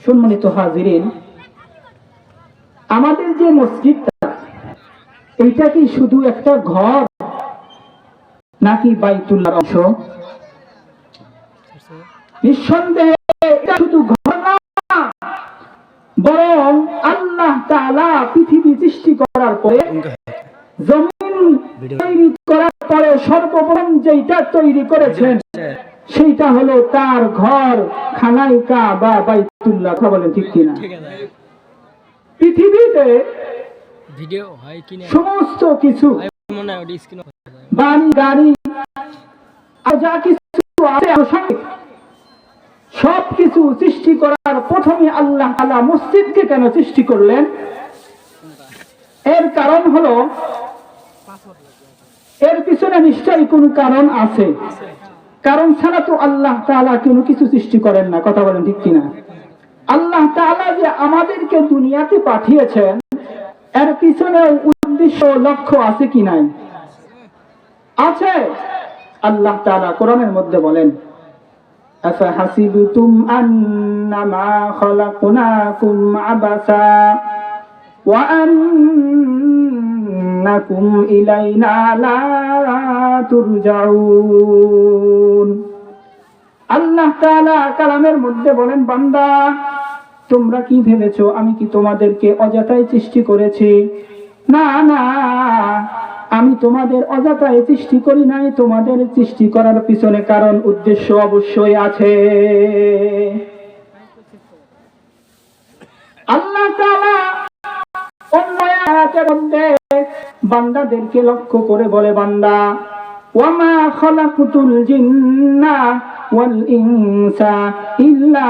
সম্মানিত হাজিরিন, আমাদের যে মসজিদটা, এইটা কি শুধু একটা ঘর নাকি বাইতুল্লাহর অংশ? নিঃসন্দেহে এটা শুধু ঘর না, বরং আল্লাহ তাআলা পৃথিবী সৃষ্টি করার পরে, জমিন তৈরি করার পরে সর্বপ্রথম যেটা তৈরি করেছেন সেইটা হলো তার ঘর, খানায় কাবা, বাইতুল্লাহ। কথা বলেন ঠিক কিনা? পৃথিবীতে সমস্ত কিছু, বাড়ি গাড়ি যা কিছু আছে, সব কিছু সৃষ্টি করার প্রথমে আল্লাহ তাআলা মসজিদকে কেন সৃষ্টি করলেন? এর কারণ হলো, এর পিছনে নিশ্চয়ই কোন কারণ আছে। কারণ ছাড়া তো আল্লাহ তাআলা কোনো কিছু সৃষ্টি করেন না। কথা বলেন ঠিক কিনা? আল্লাহ তাআলা যে আমাদেরকে দুনিয়াতে পাঠিয়েছেন, এর পিছনে উদ্দেশ্য, লক্ষ্য আছে কি নাই? আছে। আল্লাহ তাআলা কোরআনের মধ্যে বলেন, আফাহাসিবতুম আন্নামা খালাকনাকুম আবাসা ওয়া আন্নাকুম ইলাইনা লা তুরজাউন। আল্লাহ তাআলা কালামের মধ্যে বলেন, বান্দা তোমরা কি ভেবেছো আমি কি তোমাদেরকে অযথাই সৃষ্টি করেছি? না না, আমি তোমাদের অযথাই সৃষ্টি করি নাই। তোমাদের সৃষ্টি করার পিছনে কারণ, উদ্দেশ্য অবশ্যই আছে। আল্লাহ তাআলা অন্য আয়াতের মধ্যে বান্দাদেরকে লক্ষ্য করে বলে, বান্দা ওয়ামা খালাকুতুল জিন্না ওয়াল ইনসা ইল্লা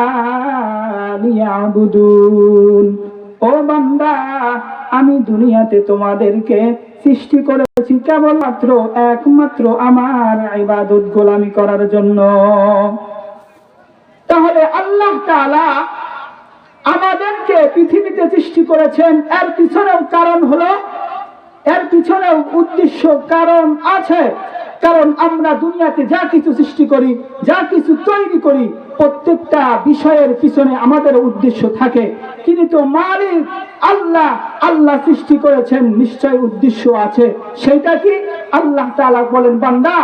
লিয়াবুদুন। ও বান্দা, আমি দুনিয়াতে তোমাদেরকে সৃষ্টি করেছি কেবলমাত্র, একমাত্র আমার ইবাদত গোলামি করার জন্য। তাহলে আল্লাহ তাআলা আমাদেরকে পৃথিবীতে সৃষ্টি করেছেন, এর পিছনেও কারণ হলো, এর পিছনেও উদ্দেশ্য, কারণ আছে। কারণ আমরা দুনিয়াতে যা কিছু সৃষ্টি করি, যা কিছু তৈরি করি, প্রত্যেকটা বিষয়ের পিছনে আমাদের উদ্দেশ্য থাকে। কিন্তু মালিক আল্লাহ, আল্লাহ সৃষ্টি করেছেন, নিশ্চয় উদ্দেশ্য আছে। সেটা কি? আল্লাহ তাআলা বলেন, বান্দা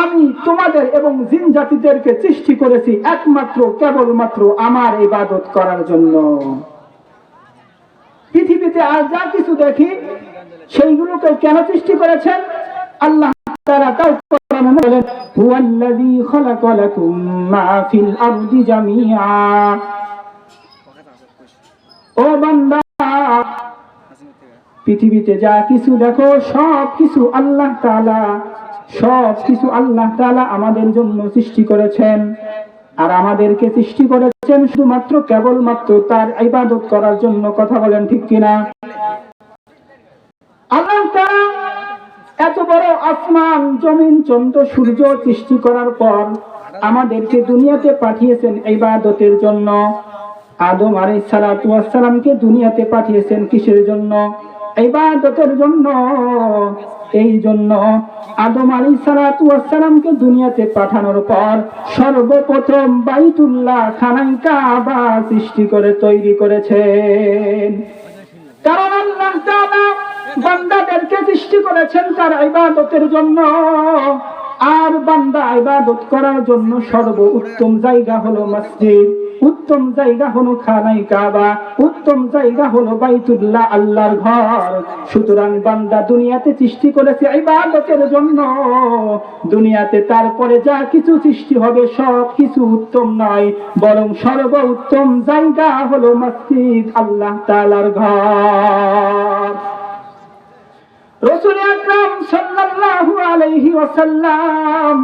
আমি তোমাদের এবং জিন জাতিদেরকে সৃষ্টি করেছি একমাত্র, কেবলমাত্র আমার ইবাদত করার জন্য। পৃথিবীতে আর যা কিছু দেখি সেইগুলোকে কেন সৃষ্টি করেছেন? আল্লাহ তাআলা তাও কোরআনে বলেন, হুয়াল্লাযী খালাকা লাকুম মা ফিল আরদি জামিআ। ও বান্দা, পৃথিবীতে যা কিছু দেখো সব কিছু আল্লাহ তাআলা, সব কিছু আল্লাহ তাআলা আমাদের জন্য সৃষ্টি করেছেন। আর আমাদেরকে সৃষ্টি করেছেন শুধুমাত্র, কেবলমাত্র তার ইবাদত করার জন্য। কথা বলেন ঠিক কিনা? আল্লাহ তাআলা এত বড় আসমান, জমিন, চন্দ্র, সূর্য সৃষ্টি করার পর আমাদেরকে দুনিয়াতে পাঠিয়েছেন ইবাদতের জন্য। আদম আলাইহিস সালাতু ওয়াস সালামকে দুনিয়াতে পাঠিয়েছেন কিসের জন্য? ইবাদতের জন্য। এই জন্য আদম আলাইহিস সালাতু ওয়াস সালামকে দুনিয়াতে পাঠানোর পর সর্বপ্রথম বাইতুল্লাহ, খানায় কাবা সৃষ্টি করে তৈরি করেছেন। কারণ আল্লাহ তাআলা বান্দাদেরকে সৃষ্টি করেছেন তার ইবাদতের জন্য। আর বান্দা ইবাদত করার জন্য সর্বোত্তম জায়গা হলো মসজিদ, উত্তম জায়গা হলো খানায় কাবা, উত্তম জায়গা হলো বাইতুল্লাহ, আল্লাহর ঘর। সুতরাং বান্দা দুনিয়াতে সৃষ্টি করেছে ইবাদতের জন্য। দুনিয়াতে তারপরে যা কিছু সৃষ্টি হবে সব কিছু উত্তম নয়, বরং সর্বোত্তম জায়গা হলো মসজিদ, আল্লাহ তাআলার ঘর। রাসূল আকরাম সাল্লাল্লাহু আলাইহি ওয়াসাল্লাম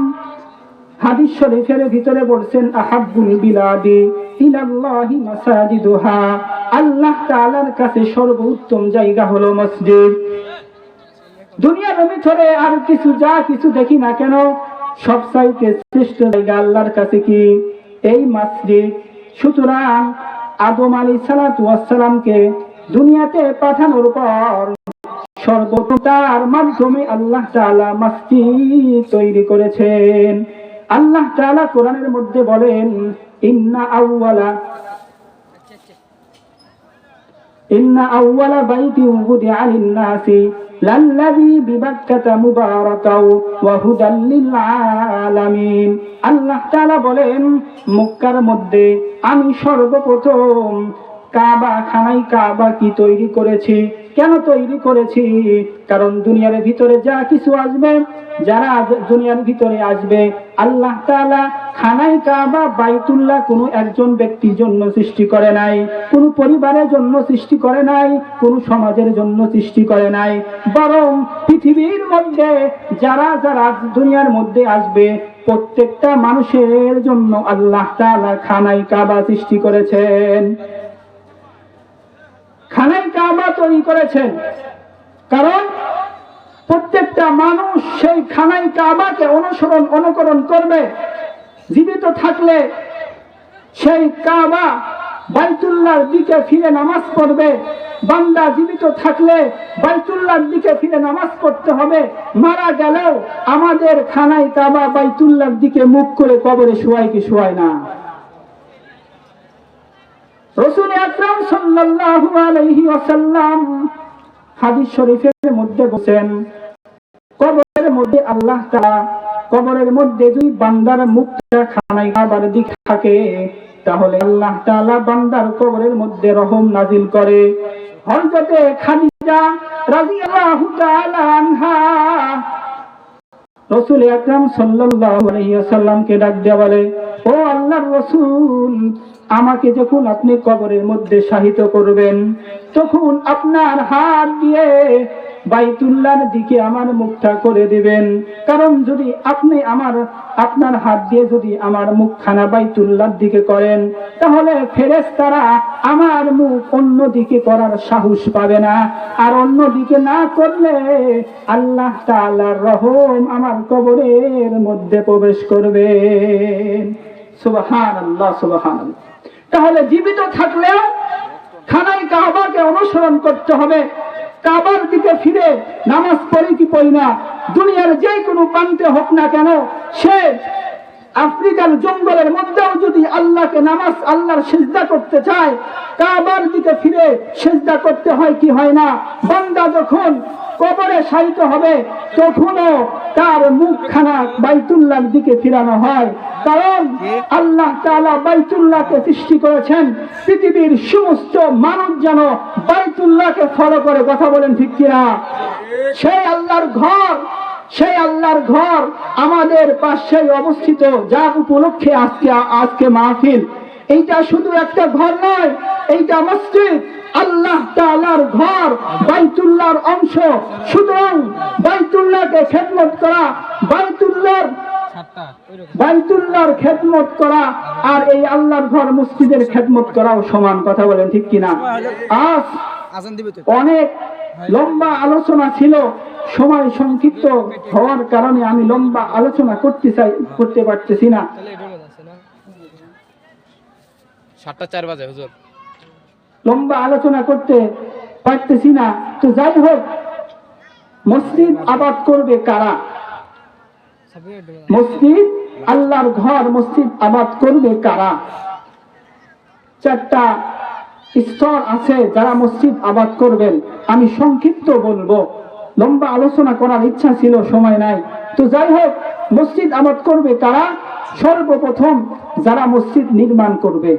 হাদিস শরীফের ভিতরে বলছেন, আহাব্বুল বিলাদি ইলাল্লাহি মাসাজিদুহা। আল্লাহ তাআলার কাছে সর্বোত্তম জায়গা হলো মসজিদ। দুনিয়ার ভিতরে আর কিছু যা কিছু দেখি না কেন, সবচাইতে শ্রেষ্ঠ জায়গা আল্লাহর কাছে কি? এই মসজিদ। সুতরাং আদম আলাইহিস সালাতু ওয়াস সালামকে দুনিয়াতে পাঠানোর পর সর্বতার মাধ্যমে আল্লাহ তাআলা মসজিদ তৈরি করেছেন। আল্লাহ তাআলা কোরআনের মধ্যে বলেন, ইন্না আউওয়ালা ইন্না আউওয়ালা বাইতিন উযিআ লিন-নাসি লাল্লাযী বিবাক্কাতা মুবারাকাও ওয়া হুদাল লিল আলামিন। আল্লাহ তাআলা বলেন, মক্কার মধ্যে আমি সর্বপ্রথম খানায় কাবা কি তৈরি করেছি। কেন তৈরি করেছি? কারণ দুনিয়ার ভিতরে যা কিছু আসবে, যারা দুনিয়ার ভিতরে আসবে, আল্লাহ তাআলা খানায় কাবা বাইতুল্লাহ কোনো একজন ব্যক্তির জন্য সৃষ্টি করে নাই, কোনো পরিবারের জন্য সৃষ্টি করে নাই, কোনো সমাজের জন্য সৃষ্টি করে নাই, বরং পৃথিবীর মধ্যে যারা যারা দুনিয়ার মধ্যে আসবে প্রত্যেকটা মানুষের জন্য আল্লাহ তাআলা খানায় কাবা সৃষ্টি করেছেন, খানায় কাবা তৈরি করেছেন। কারণ প্রত্যেকটা মানুষ সেই খানায় কাবাকে অনুকরণ করবে। জীবিত থাকলে সেই কাবা বাইতুল্লাহর দিকে ফিরে নামাজ পড়বে। বান্দা জীবিত থাকলে বাইতুল্লাহর দিকে ফিরে নামাজ পড়তে হবে। মারা গেলেও আমাদের খানায় কাবা বাইতুল্লাহর দিকে মুখ করে কবরে শোয়ায় কি শোয়ায় না? রাসূল আকরাম সাল্লাল্লাহু আলাইহি ওয়াসাল্লাম হাদিস শরীফের মধ্যে বলেন, কবরের মধ্যে আল্লাহ তাআলা, কবরের মধ্যে যদি বান্দার মুখটা খানায় কাবার দিকে থাকে তাহলে আল্লাহ তাআলা বান্দার কবরের মধ্যে রহম নাজিল করে। হযরতে খাদিজা রাদিয়াল্লাহু তাআলা আনহা রাসূল আকরাম সাল্লাল্লাহু আলাইহি ওয়াসাল্লামকে ডাক দিয়ে বলে, ও আল্লাহর রাসূল, আমাকে যখন আপনি কবরের মধ্যে শায়িত করবেন তখন আপনার হাত দিয়ে বাইতুল্লাহর দিকে আমার মুখটা করে দিবেন। কারণ যদি আপনি আপনার হাত দিয়ে যদি আমার মুখখানা বাইতুল্লাহর দিকে করেন তাহলে ফেরেশতারা আমার মুখ অন্য দিকে করার সাহস পাবে না, আর অন্য দিকে না করলে আল্লাহ তাআলার রহম আমার কবরের মধ্যে প্রবেশ করবে। সুবহানাল্লাহ, সুবহানাল্লাহ। তাহলে জীবিত থাকলেও খানায় কাবাকে অনুসরণ করতে হবে। কাবার দিকে ফিরে নামাজ পড়ি কি পড়ি না, দুনিয়ার যে কোনো প্রান্তে হোক না কেন, সে আফ্রিকার জঙ্গলের মধ্যেও যদি আল্লাহর সিজদা করতে চায়, কাবার দিকে ফিরে সিজদা করতে হয় কি হয় না? বান্দা যখন কবরে শায়িত হবে তখনও তার মুখখানা বাইতুল্লাহর দিকে ফিরানো হয়। কারণ আল্লাহ তাআলা বাইতুল্লাহকে সৃষ্টি করেছেন পৃথিবীর সমস্ত মানুষ যেন বাইতুল্লাহকে ফলো করে। কথা বলেন ঠিক কিনা? সেই আল্লাহর ঘর আমাদের পাশে অবস্থিত, যার উপলক্ষে আজকে মাহফিল। এইটা শুধু একটা ঘর নয়, এইটা মসজিদ, আল্লাহ তাআলার ঘর, বাইতুল্লাহর অংশ। সুতরাং বাইতুল্লাহকে খেদমত করা, বাইতুল্লাহর খেদমত করা আর এই আল্লাহর ঘর মসজিদের খেদমত করাও সমান। কথা বলেন ঠিক কিনা? আজ অনেক লম্বা আলোচনা ছিল, সময় সংক্ষিপ্ত হওয়ার কারণে আমি লম্বা আলোচনা করতে পারতেছি না। 7:04 বাজে হুজুর, লম্বা আলোচনা করতে পারতেছি না। তো যাই হোক, মসজিদ আবাদ করবে কারা? মসজিদ, আল্লাহর ঘর, মসজিদ আবাদ করবে কারা? 4টা স্তর আছে যারা মসজিদ আবাদ করবেন। আমি সংক্ষিপ্ত বলবো, লম্বা আলোচনা করার ইচ্ছা ছিল, সময় নাই। তো যাই হোক, মসজিদ আবাদ করবে কারা? সর্বপ্রথম যারা মসজিদ নির্মাণ করবে।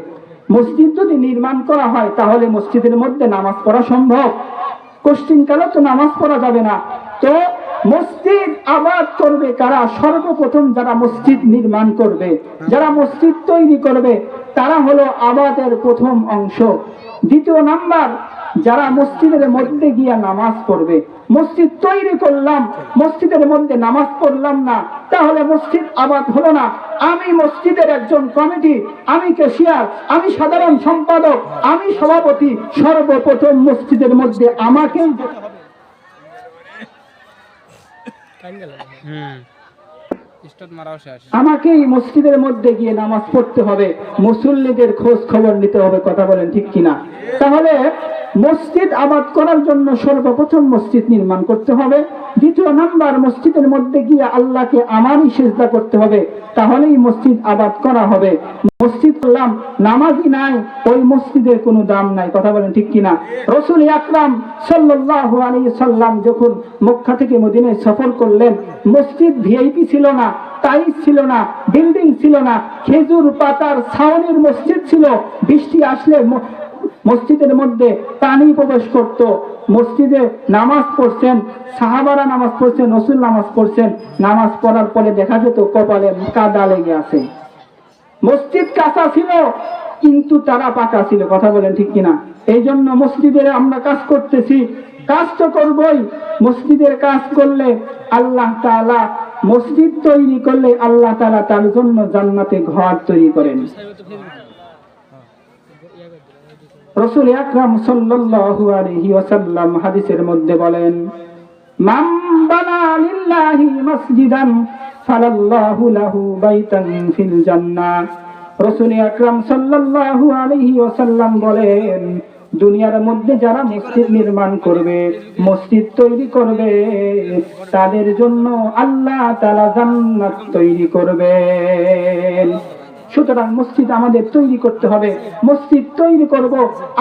মসজিদ যদি নির্মাণ করা হয় তাহলে মসজিদের মধ্যে নামাজ পড়া সম্ভব? কোশ্চিনকালে তো নামাজ পড়া যাবে না। তো মসজিদ আবাদ করবে কারা? সর্বপ্রথম যারা মসজিদ নির্মাণ করবে, যারা মসজিদ তৈরি করবে, তারা হলো আবাদের প্রথম অংশ। দ্বিতীয় নাম্বার, যারা মসজিদের মধ্যে গিয়া নামাজ পড়বে। মসজিদ তৈরি করলাম, মসজিদের মধ্যে নামাজ পড়লাম না, তাহলে মসজিদ আবাদ হলো না। আমি মসজিদের একজন কমিটি, আমি ক্যাশিয়ার, আমি সাধারণ সম্পাদক, আমি সভাপতি, সর্বপ্রথম মসজিদের মধ্যে আমাকেই আমাকেই মসজিদের মধ্যে গিয়ে নামাজ পড়তে হবে, মুসল্লিদের খোঁজ খবর নিতে হবে। কথা বলেন ঠিক কিনা? তাহলে মসজিদ আবাদ করার জন্য সর্বপ্রথম মসজিদ নির্মাণ করতে হবে। দ্বিতীয় নাম্বার, মসজিদের মধ্যে গিয়ে আল্লাহকে আমারই সিজদা করতে হবে, তাহলেই মসজিদ আবাদ করা হবে। মসজিদ করলাম, নামাজি নাই, ওই মসজিদের কোনো দাম নাই। কথা বলেন ঠিক কিনা? রাসূল আকরাম সাল্লাল্লাহু আলাইহি সাল্লাম যখন মক্কা থেকে মদিনায় সফর করলেন, মসজিদ ভিআইপি ছিল না, টাইলস ছিল না, বিল্ডিং ছিল না, খেজুর পাতার ছাউনির মসজিদ ছিল। বৃষ্টি আসলে মসজিদের মধ্যে পানি প্রবেশ করত। মসজিদে নামাজ পড়ছেন, সাহাবারা নামাজ পড়ছেন, রাসূল নামাজ পড়ছেন। নামাজ পড়ার পরে দেখা যেত কপালে কাদা লেগে আছে। মসজিদ কাঁচা ছিল কিন্তু তারা পাকা ছিল। কথা বলেন ঠিক কিনা? এই জন্য মসজিদে আমরা কাজ করতেছি, কাজ তো করবই। মসজিদের কাজ করলে আল্লাহ তাআলা, মসজিদ তৈরি করলে আল্লাহ তাআলা তার জন্য জান্নাতে ঘর তৈরি করেন। রাসূল আকরাম সাল্লাল্লাহু আলাইহি ওয়াসাল্লাম হাদিসের মধ্যে বলেন, মান বানা লিল্লাহি মাসজিদান ফালাল্লাহু লাহু বাইতান ফিল জান্নাহ। রাসূল আকরাম সাল্লাল্লাহু আলাইহি ওয়াসাল্লাম বলেন, দুনিয়ার মধ্যে যারা মসজিদ নির্মাণ করবে, মসজিদ তৈরি করবে, তাদের জন্য আল্লাহ তাআলা জান্নাত তৈরি করবেন। সুতরাং মসজিদ আমাদের তৈরি করতে হবে। মসজিদ তৈরি করব,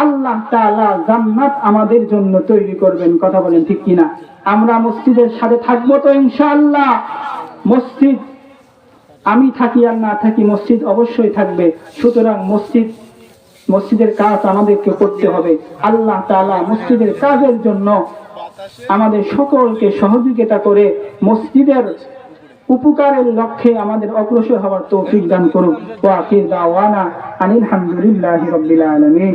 আল্লাহ তাআলা জান্নাত আমাদের জন্য তৈরি করবেন। কথা বলেন ঠিক কিনা? আমরা মসজিদের সাথে থাকবো তো ইনশাআল্লাহ। মসজিদ আমি থাকি আর না থাকি, মসজিদ অবশ্যই থাকবে। সুতরাং মসজিদের কাজ আমাদেরকে করতে হবে। আল্লাহ তাআলা মসজিদের কাজের জন্য আমাদের সকলকে সহযোগিতা করে মসজিদের উপকারের লক্ষ্যে আমাদের অগ্রসর হওয়ার তৌফিক দান করুন। ওয়া আখির দাওয়ানা আনিল হামদুলিল্লাহি রাব্বিল আলামিন।